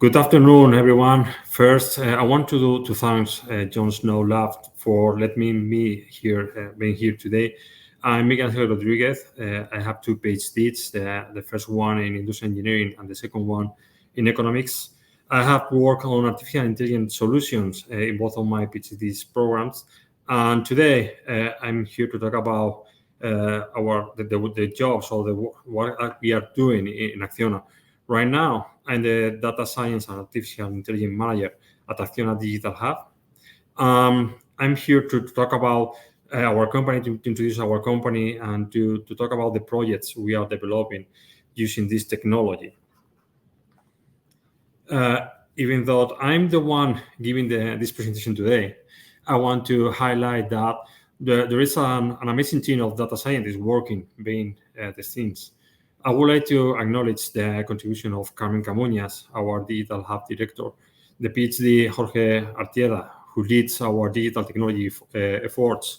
Good afternoon, everyone. First, I want to thank John Snow Lab for letting me here being here today. I'm Miguel Ángel Rodriguez. I have two PhDs, the first one in industrial engineering and the second one in economics. I have worked on artificial intelligence solutions in both of my PhD programs. And today, I'm here to talk about the jobs or what we are doing in Acciona. Right now, I'm the Data Science and Artificial Intelligence Manager at Acciona Digital Hub. I'm here to talk about our company, to introduce our company, and to talk about the projects we are developing using this technology. Even though I'm the one giving this presentation today, I want to highlight that there is an amazing team of data scientists working behind the scenes. I would like to acknowledge the contribution of Carmen Camuñas, our Digital Hub Director, the PhD Jorge Artieda, who leads our digital technology efforts,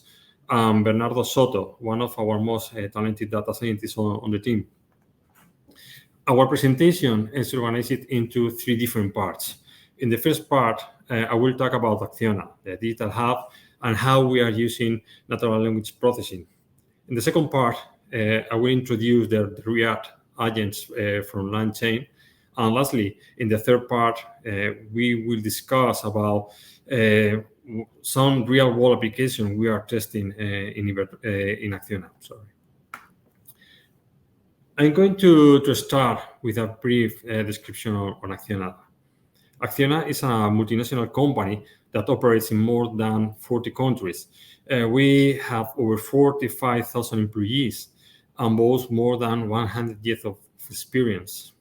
and Bernardo Soto, one of our most talented data scientists on the team. Our presentation is organized into three different parts. In the first part, I will talk about Acciona, the digital hub, and how we are using natural language processing. In the second part, I will introduce the React agents from LangChain. And lastly, in the third part, we will discuss about some real-world application we are testing in Acciona. Sorry. I'm going to start with a brief description on Acciona. Acciona is a multinational company that operates in more than 40 countries. We have over 45,000 employees and boast more than 100 years of experience.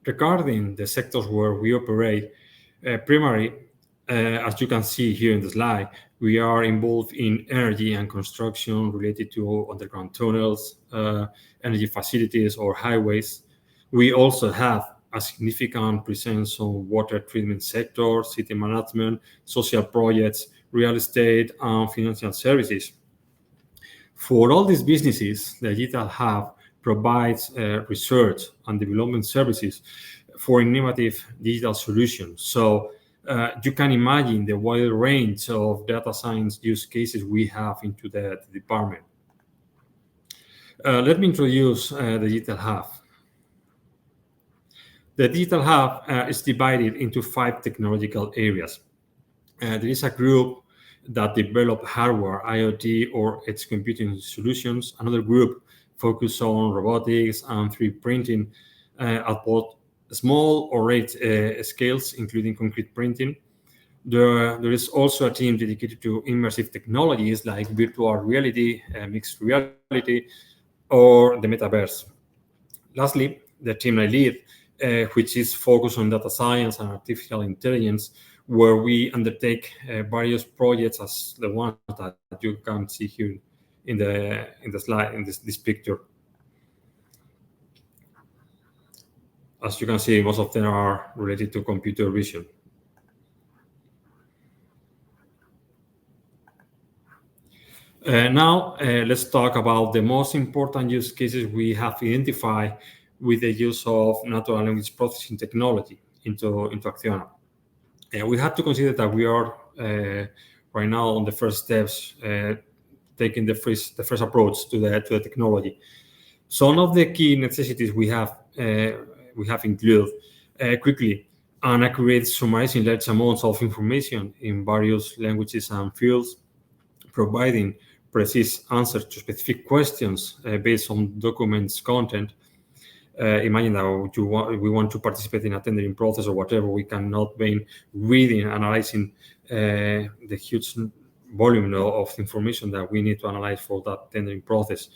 Regarding the sectors where we operate, primarily, as you can see here in the slide, we are involved in energy and construction related to underground tunnels, energy facilities, or highways. We also have a significant presence on water treatment sector, city management, social projects, real estate, and financial services. For all these businesses, the Digital Hub provides research and development services for innovative digital solutions. So you can imagine the wide range of data science use cases we have into the department. Let me introduce the Digital Hub. The Digital Hub is divided into 5 technological areas. There is a group that develop hardware, IoT, or edge computing solutions. Another group focus on robotics and 3D printing at both small or large scales, including concrete printing. There is also a team dedicated to immersive technologies like virtual reality, mixed reality, or the metaverse. Lastly, the team I lead, which is focused on data science and artificial intelligence, where we undertake various projects as the one that you can see here in the slide, in this picture. As you can see, most of them are related to computer vision. Now, let's talk about the most important use cases we have identified with the use of natural language processing technology into Acciona. We have to consider that we are right now on the first steps, taking the first approach to the technology. Some of the key necessities we have included quickly an accurate summarizing large amounts of information in various languages and fields, providing precise answers to specific questions based on documents content. Imagine that we want to participate in a tendering process or whatever. We cannot be reading, analyzing the huge volume of information that we need to analyze for that tendering process.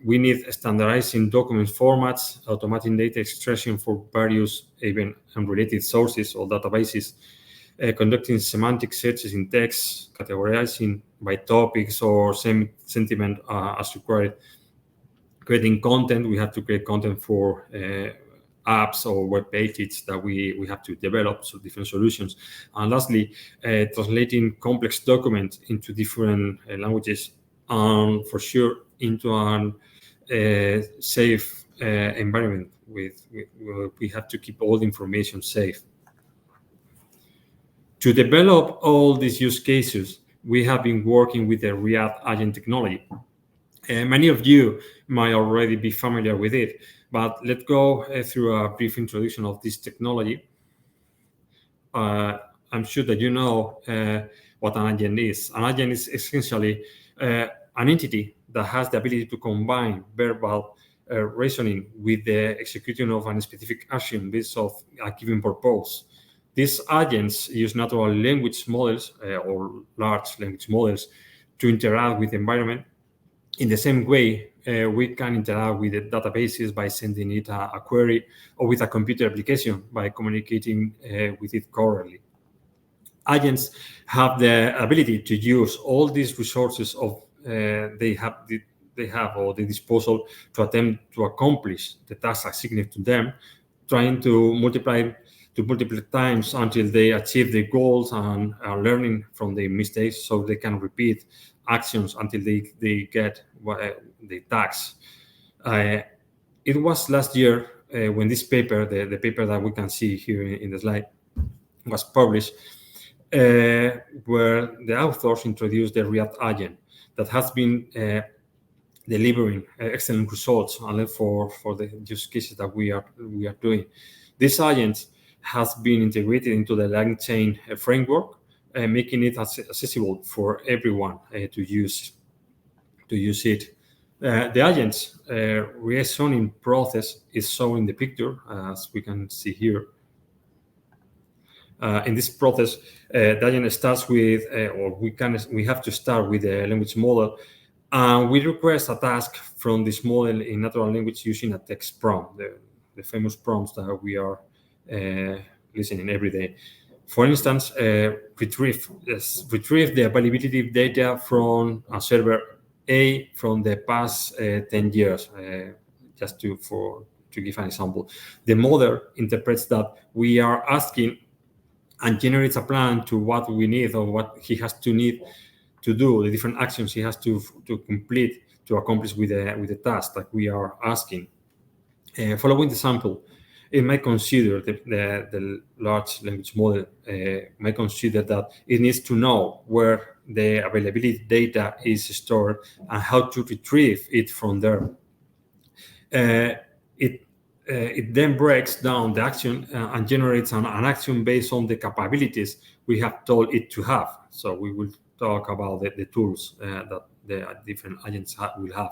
We need standardizing document formats, automating data extraction for various even unrelated sources or databases, conducting semantic searches in text, categorizing by topics or sentiment as required. Creating content, we have to create content for apps or web pages that we have to develop, so different solutions. And lastly, translating complex documents into different languages, and for sure into a safe environment. We have to keep all the information safe. To develop all these use cases, we have been working with the React Agent technology. Many of you might already be familiar with it, but let's go through a brief introduction of this technology. I'm sure that you know what an agent is. An agent is essentially an entity that has the ability to combine verbal reasoning with the execution of a specific action based on a given purpose. These agents use natural language models or large language models to interact with the environment. In the same way, we can interact with the databases by sending it a query, or with a computer application by communicating with it correctly. Agents have the ability to use all these resources they have or their disposal to attempt to accomplish the task assigned to them, trying to multiple times until they achieve their goals, and are learning from their mistakes so they can repeat actions until they get the task. It was last year when this paper, the paper that we can see here in the slide, was published, where the authors introduced the React agent that has been delivering excellent results for the use cases that we are doing. This agent has been integrated into the LangChain framework, making it accessible for everyone to use it. The agent's reasoning process is shown in the picture, as we can see here. In this process, the agent starts with, we have to start with the language model, and we request a task from this model in natural language using a text prompt, the famous prompts that we are listening every day. For instance, retrieve the availability data from a server A from the past 10 years, just to give an example. The model interprets that we are asking and generates a plan to what we need, or what he has to need to do, the different actions he has to complete to accomplish with the task that we are asking. Following the sample, it might consider the large language model might consider that it needs to know where the availability data is stored and how to retrieve it from there. It then breaks down the action and generates an action based on the capabilities we have told it to have. So we will talk about the tools that the different agents will have.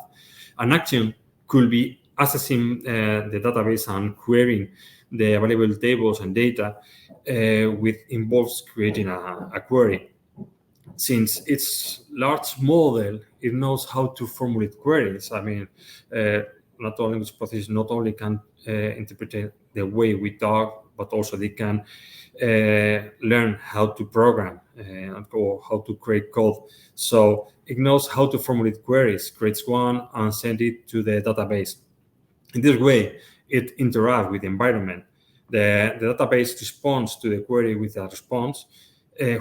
An action could be accessing the database and querying the available tables and data, which involves creating a query. Since it's large model, it knows how to formulate queries. I mean, natural language processes not only can interpret the way we talk, but also they can learn how to program or how to create code. So it knows how to formulate queries, creates one, and send it to the database. In this way, it interacts with the environment. The database responds to the query with a response,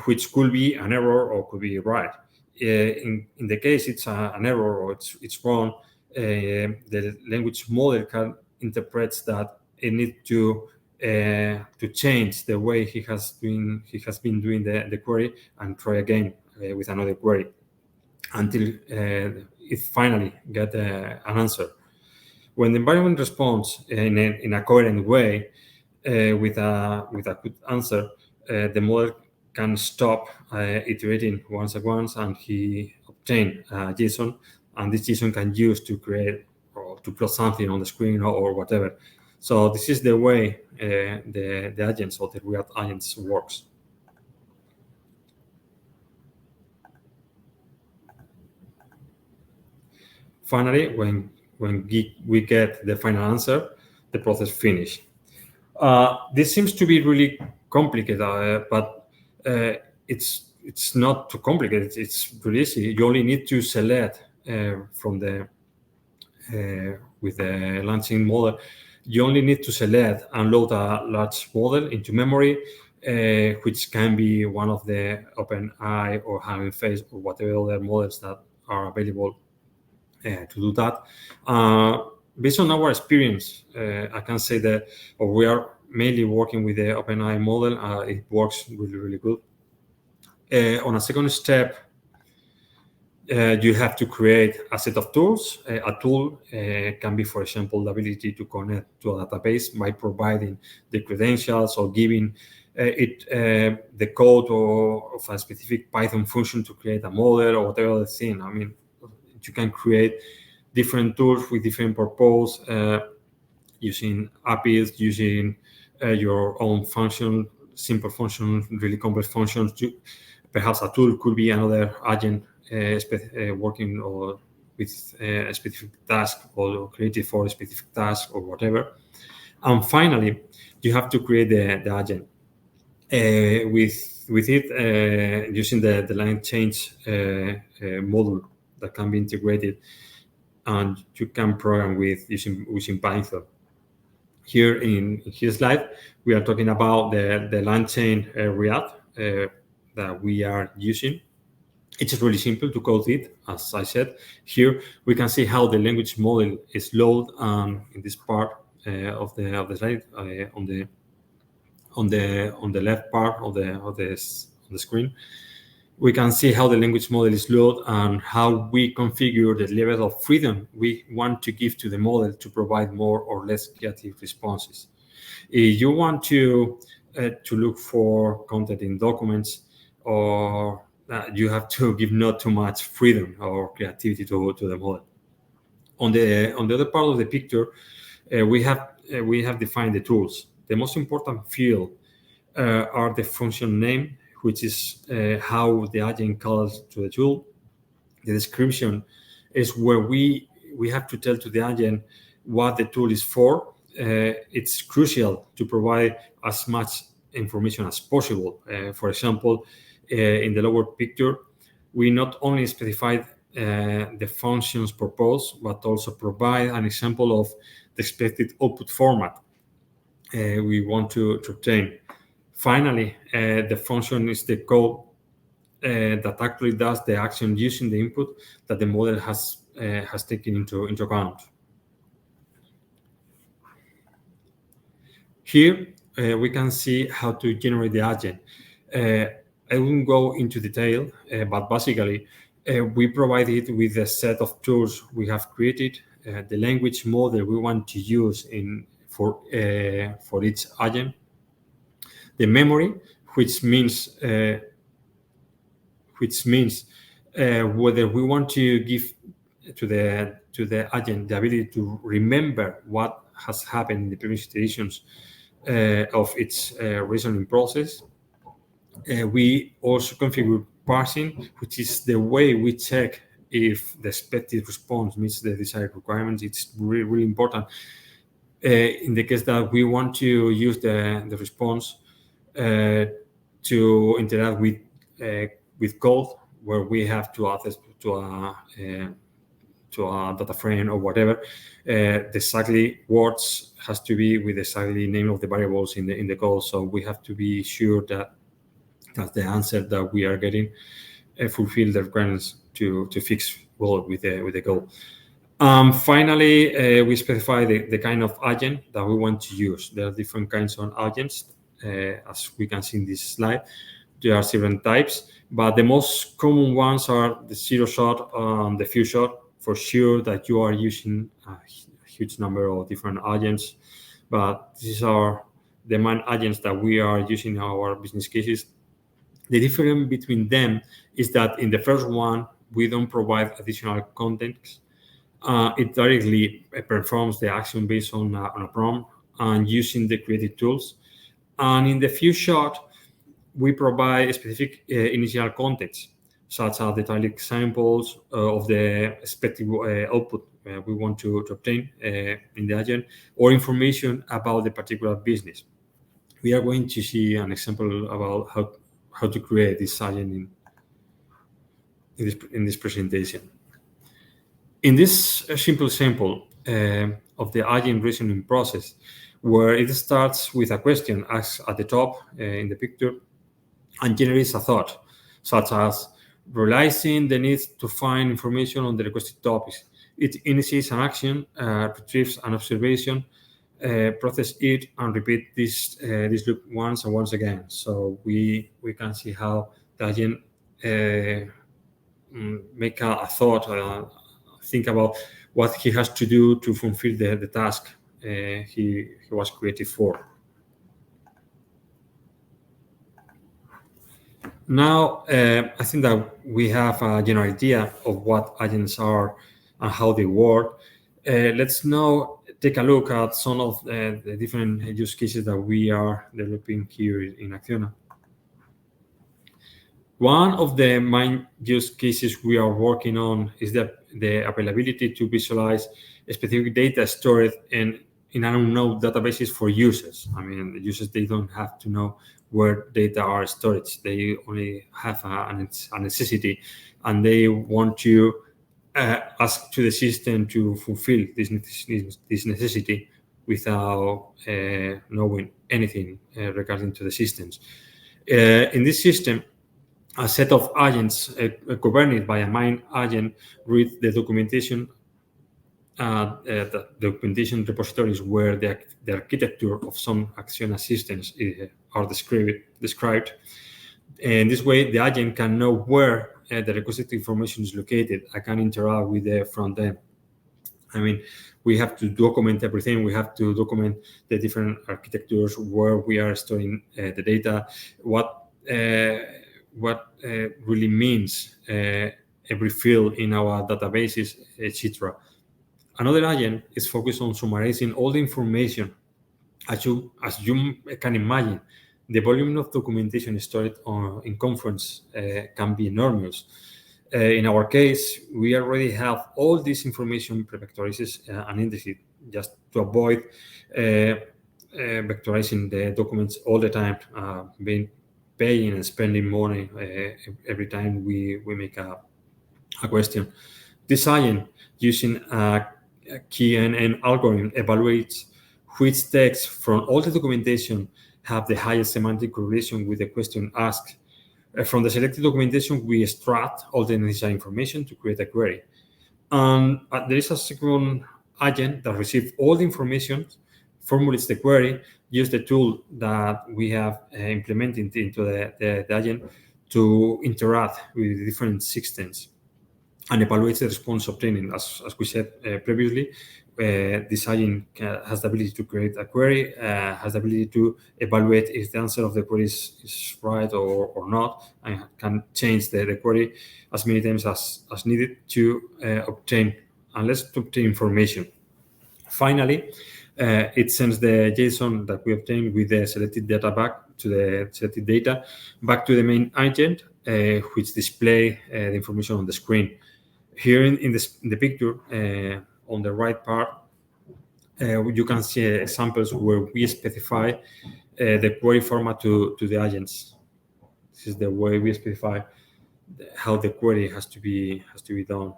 which could be an error or could be right. In the case it's an error or it's wrong, the language model can interprets that it needs to change the way he has been doing the query, and try again with another query until it finally get an answer. When the environment responds in a coherent way with a good answer, the model can stop iterating once, and he obtain JSON, and this JSON can use to create or to plot something on the screen or whatever. So this is the way the agents or the React agents works. Finally, when we get the final answer, the process finished. This seems to be really complicated, but it's not too complicated. It's really easy. You only need to select from the with the LangChain model. You only need to select and load a large model into memory, which can be one of the OpenAI or Hugging Face or whatever other models that are available to do that. Based on our experience, I can say that we are mainly working with the OpenAI model. It works really, really good. On a second step, you have to create a set of tools. A tool can be, for example, the ability to connect to a database by providing the credentials or giving it the code of a specific Python function to create a model or whatever the thing. I mean, you can create different tools with different purpose, using APIs, using your own function, simple functions, really complex functions. Perhaps a tool could be another agent working or with a specific task or created for a specific task or whatever. And finally, you have to create the agent. With it, using the line change module that can be integrated, and you can program with using Python. Here in his slide, we are talking about the LangChain React that we are using. It's really simple to code it, as I said. Here we can see how the language model is loaded in this part of the slide on the left part of the screen. We can see how the language model is loaded and how we configure the level of freedom we want to give to the model to provide more or less creative responses. If you want to look for content in documents, or you have to give not too much freedom or creativity to the model. On the other part of the picture, we have defined the tools. The most important field are the function name, which is how the agent calls to the tool. The description is where we have to tell to the agent what the tool is for. It's crucial to provide as much information as possible. For example, in the lower picture, we not only specified the function's purpose, but also provide an example of the expected output format we want to obtain. Finally, the function is the code that actually does the action using the input that the model has taken into account. Here, we can see how to generate the agent. I won't go into detail, but basically, we provide it with a set of tools we have created, the language model we want to use for each agent, the memory, which means whether we want to give to the agent the ability to remember what has happened in the previous iterations of its reasoning process. We also configure parsing, which is the way we check if the expected response meets the desired requirements. It's really, really important in the case that we want to use the response to interact with code, where we have to access to a data frame or whatever. The exactly words has to be with exactly name of the variables in the code. So we have to be sure that the answer that we are getting fulfill the requirements to fix well with the code. Finally, we specify the kind of agent that we want to use. There are different kinds of agents, as we can see in this slide. There are different types, but the most common ones are the zero shot and the few shot. For sure that you are using a huge number of different agents, but these are the main agents that we are using in our business cases. The difference between them is that in the first one, we don't provide additional context. It directly performs the action based on a prompt and using the creative tools. And in the few shot, we provide specific initial context, such as detailed examples of the expected output we want to obtain in the agent, or information about the particular business. We are going to see an example about how to create this agent in this presentation. In this simple example of the agent reasoning process, where it starts with a question asked at the top in the picture and generates a thought, such as realizing the need to find information on the requested topics. It initiates an action, retrieves an observation, process it, and repeat this loop once and once again. So we can see how the agent make a thought, think about what he has to do to fulfill the task he was created for. Now, I think that we have a general idea of what agents are and how they work. Let's now take a look at some of the different use cases that we are developing here in Acciona. One of the main use cases we are working on is the availability to visualize specific data stored in unknown databases for users. I mean, the users, they don't have to know where data are stored. They only have a necessity, and they want to ask to the system to fulfill this necessity without knowing anything regarding to the systems. In this system, a set of agents governed by a main agent read the documentation, the documentation repositories where the architecture of some Acciona systems are described. And this way, the agent can know where the requested information is located. I can interact with the front end. I mean, we have to document everything. We have to document the different architectures, where we are storing the data, what really means every field in our databases, etc. Another agent is focused on summarizing all the information. As you can imagine, the volume of documentation stored in Conference can be enormous. In our case, we already have all this information pre-vectorized and indexed, just to avoid vectorizing the documents all the time, paying and spending money every time we make a question. This agent, using a KNN algorithm, evaluates which texts from all the documentation have the highest semantic correlation with the question asked. From the selected documentation, we extract all the necessary information to create a query. And there is a second agent that receives all the information, formulates the query, use the tool that we have implemented into the agent to interact with different systems and evaluates the response obtained. As we said previously, this agent has the ability to create a query, has the ability to evaluate if the answer of the query is right or not, and can change the query as many times as needed to obtain information. Finally, it sends the JSON that we obtained with the selected data back to the main agent, which display the information on the screen. Here in the picture, on the right part, you can see examples where we specify the query format to the agents. This is the way we specify how the query has to be done.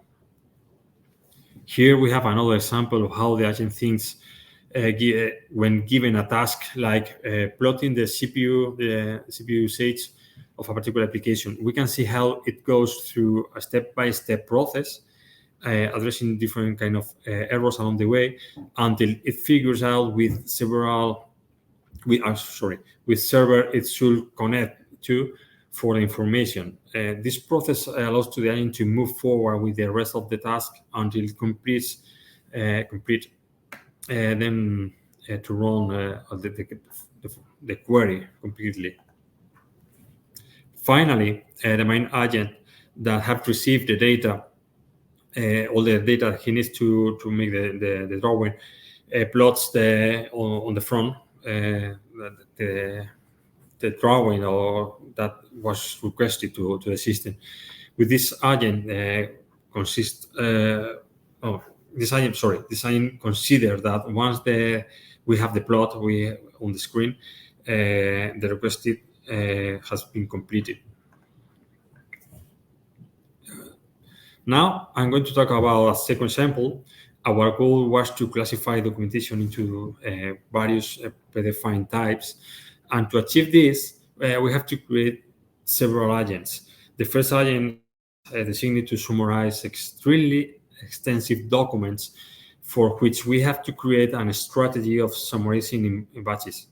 Here we have another example of how the agent thinks when given a task like plotting the CPU usage of a particular application. We can see how it goes through a step-by-step process, addressing different kind of errors along the way until it figures out with server it should connect to for the information. This process allows to the agent to move forward with the rest of the task until it completes, then to run the query completely. Finally, the main agent that have received the data, all the data he needs to make the drawing, plots on the front the drawing or that was requested to the system. With this agent this agent consider that once we have the plot on the screen, the requested has been completed. Now I'm going to talk about a second example. Our goal was to classify documentation into various predefined types. And to achieve this, we have to create several agents. The first agent is designated to summarize extremely extensive documents for which we have to create a strategy of summarizing in batches,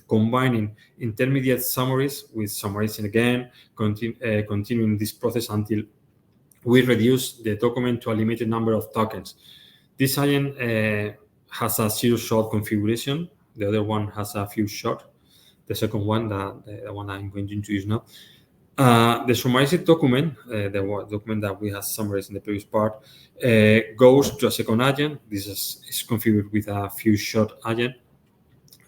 combining intermediate summaries with summarizing again, continuing this process until we reduce the document to a limited number of tokens. This agent has a zero-shot configuration. The other one has a few shot. The second one, the one I'm going to introduce now. The summarized document, the document that we have summarized in the previous part, goes to a second agent. This is configured with a few shot agent.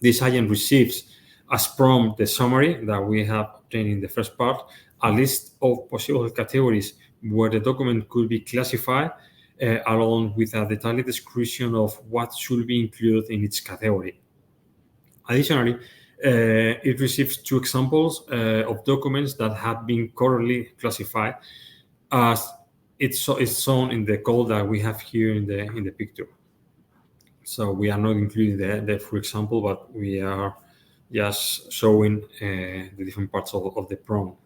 This agent receives as prompt the summary that we have obtained in the first part, a list of possible categories where the document could be classified, along with a detailed description of what should be included in each category. Additionally, it receives two examples of documents that have been currently classified, as it's shown in the code that we have here in the picture. So we are not including the full example, but we are just showing the different parts of the prompt.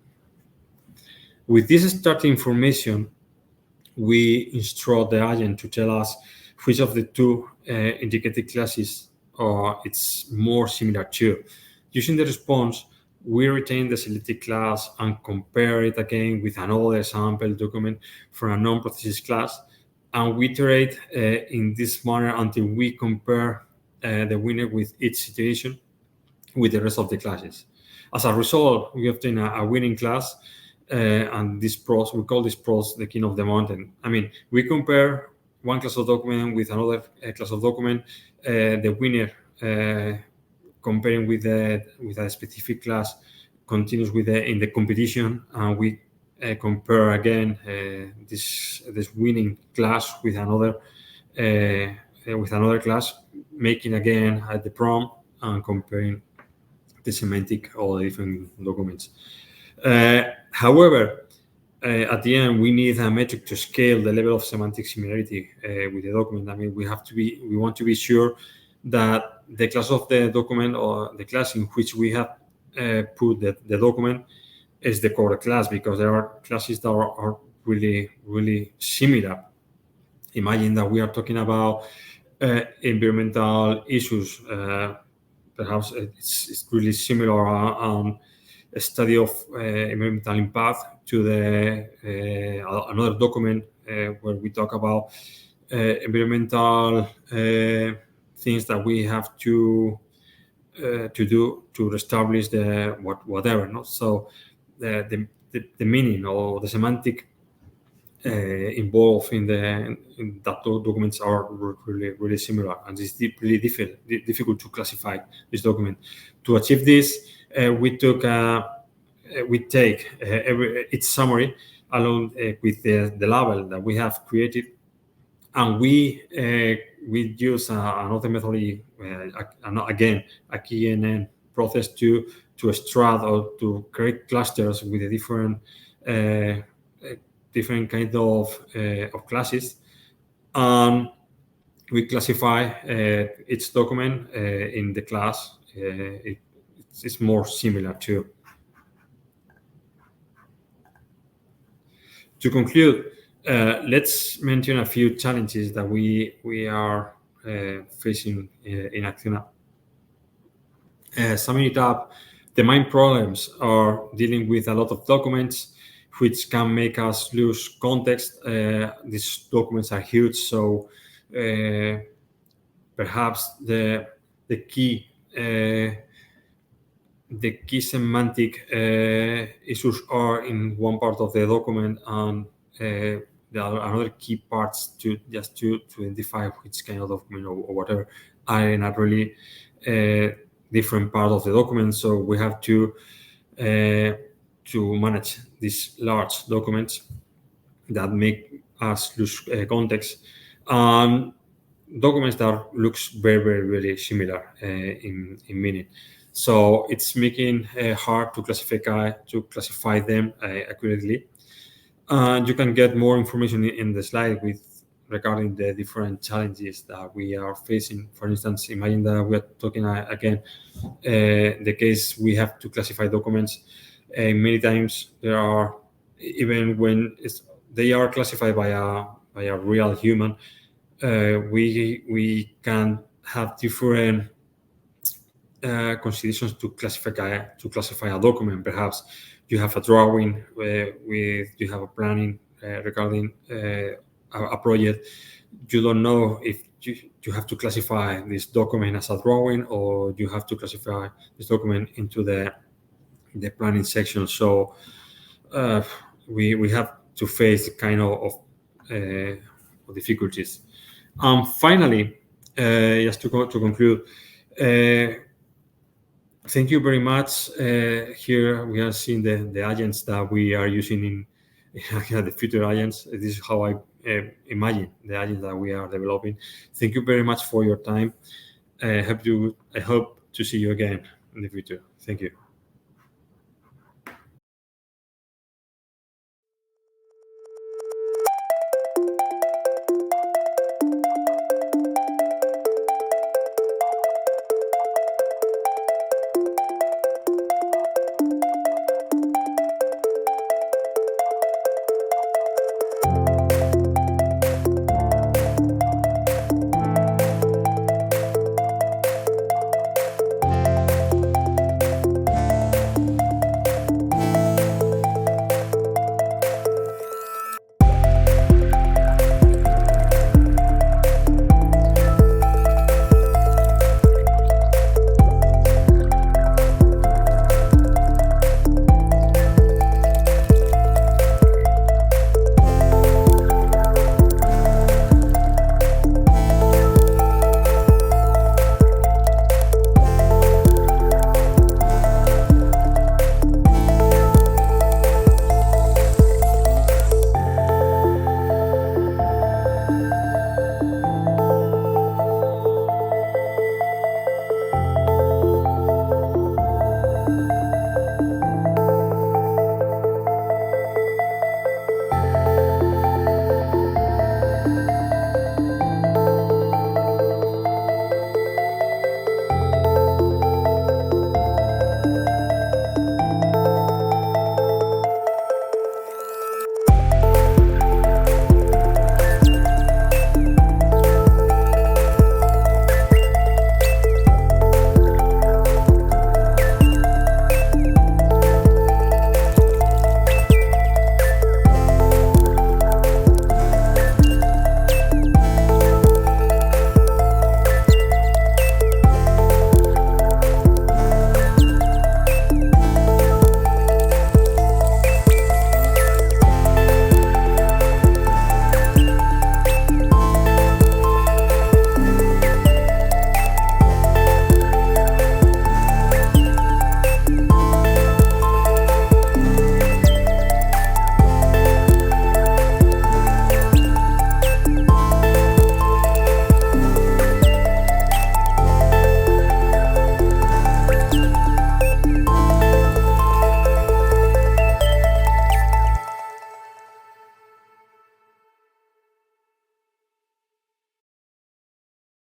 With this starting information, we instruct the agent to tell us which of the two indicated classes it's more similar to. Using the response, we retain the selected class and compare it again with another sample document from a non-processed class, and we iterate in this manner until we compare the winner with each situation with the rest of the classes. As a result, we obtain a winning class, and this pros, we call this pros the king of the mountain. I mean, we compare one class of document with another class of document. The winner comparing with a specific class continues in the competition, and we compare again this winning class with another class, making again at the prompt and comparing the semantic of the different documents. However, at the end, we need a metric to scale the level of semantic similarity with the document. I mean, we want to be sure that the class of the document, or the class in which we have put the document, is the correct class, because there are classes that are really, really similar. Imagine that we are talking about environmental issues. Perhaps it's really similar a study of environmental impact to another document where we talk about environmental things that we have to do to establish whatever. No? So the meaning or the semantic involved in that documents are really, really similar, and it's really difficult to classify this document. To achieve this, we take its summary along with the label that we have created, and we use another methodology, again a KNN process to extract or to create clusters with the different kind of classes, and we classify each document in the class it's more similar to. To conclude, let's mention a few challenges that we are facing in Acciona. Summing it up, the main problems are dealing with a lot of documents, which can make us lose context. These documents are huge, so perhaps the key semantic issues are in one part of the document, and there are other key parts to identify which kind of document or whatever are in a really different part of the document. So we have to manage these large documents that make us lose context, and documents that looks very, very, very similar in meaning. So it's making hard to classify them accurately. And you can get more information in the slide regarding the different challenges that we are facing. For instance, imagine that we are talking again the case we have to classify documents. Many times there are, even when they are classified by by a real human, we can have different considerations to classify a document. Perhaps you have a drawing you have a planning regarding a project. You don't know if you have to classify this document as a drawing, or you have to classify this document into the planning section. So we have to face kind of difficulties. Finally, just to conclude, thank you very much. Here we are seeing the agents that we are using in the future agents. This is how I imagine the agents that we are developing. Thank you very much for your time. I hope to see you again in the future. Thank you.